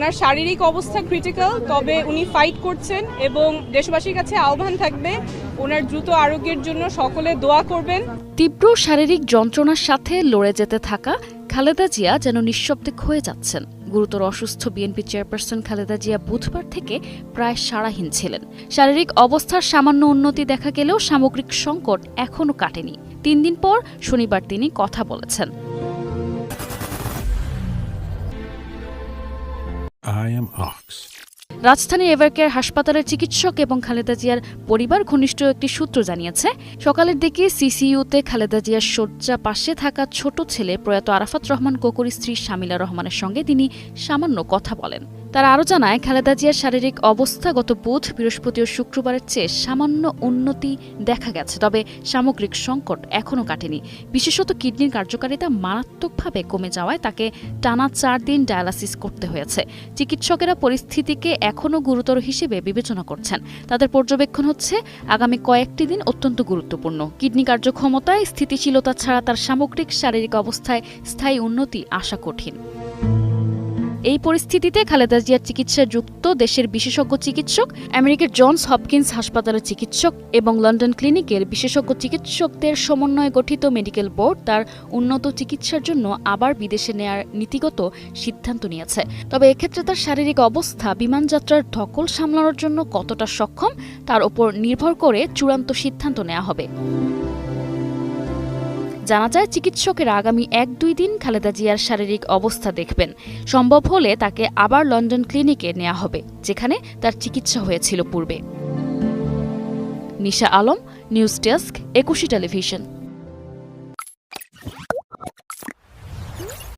ওনার শারীরিক অবস্থা ক্রিটিক্যাল, তবে উনি ফাইট করছেন এবং দেশবাসীর কাছে আহ্বান থাকবে ওনার দ্রুত আরোগ্যের জন্য সকলে দোয়া করবেন। তীব্র শারীরিক যন্ত্রণার সাথে লড়ে যেতে থাকা খালেদা জিয়া যেন নিঃশব্দে ক্ষয়ে যাচ্ছেন। গুরুতর অসুস্থ বিএনপি চেয়ারপারসন খালেদা জিয়া বুধবার থেকে প্রায় সাড়াহীন ছিলেন। শারীরিক অবস্থার সামান্য উন্নতি দেখা গেলেও সামগ্রিক সংকট এখনও কাটেনি। 3 দিন পর শনিবার তিনি কথা বলেছেন। রাজধানীর এভারকেয়ার হাসপাতালের চিকিৎসক এবং খালেদা জিয়ার পরিবার ঘনিষ্ঠ একটি সূত্র জানিয়েছে, সকালের দিকে সিসিইউতে খালেদা জিয়ার শয্যা পাশে থাকা ছোট ছেলে প্রয়াত আরাফাত রহমান কোকোর স্ত্রী শামিলা রহমানের সঙ্গে তিনি সামান্য কথা বলেন। তারা আরও জানায়, খালেদা জিয়ার শারীরিক অবস্থা গত বুধ, বৃহস্পতি ও শুক্রবারের চেয়ে সামান্য উন্নতি দেখা গেছে, তবে সামগ্রিক সংকট এখনও কাটেনি। বিশেষত কিডনির কার্যকারিতা মারাত্মকভাবে কমে যাওয়ায় তাকে টানা 4 দিন ডায়ালাসিস করতে হয়েছে। চিকিৎসকেরা পরিস্থিতিকে এখনও গুরুতর হিসেবে বিবেচনা করছেন। তাদের পর্যবেক্ষণ হচ্ছে আগামী কয়েকটি দিন অত্যন্ত গুরুত্বপূর্ণ। কিডনি কার্যক্ষমতায় স্থিতিশীলতা ছাড়া তার সামগ্রিক শারীরিক অবস্থায় স্থায়ী উন্নতি আশা কঠিন। এই পরিস্থিতিতে খালেদা জিয়ার চিকিৎসায় যুক্ত দেশের বিশেষজ্ঞ চিকিৎসক, আমেরিকার জনস হপকিন্স হাসপাতালের চিকিৎসক এবং লন্ডন ক্লিনিকের বিশেষজ্ঞ চিকিৎসকদের সমন্বয়ে গঠিত মেডিকেল বোর্ড তার উন্নত চিকিৎসার জন্য আবার বিদেশে নেয়ার নীতিগত সিদ্ধান্ত নিয়েছে। তবে এক্ষেত্রে তার শারীরিক অবস্থা বিমানযাত্রার ধকল সামলানোর জন্য কতটা সক্ষম তার উপর নির্ভর করে চূড়ান্ত সিদ্ধান্ত নেওয়া হবে। জানা যায়, চিকিৎসকেরা আগামী 1-2 দিন খালেদা জিয়ার শারীরিক অবস্থা দেখবেন। সম্ভব হলে তাকে আবার লন্ডন ক্লিনিকে নেওয়া হবে, যেখানে তার চিকিৎসা হয়েছিল পূর্বে। নিশা আলম, নিউজ ডেস্ক, একুশে টেলিভিশন।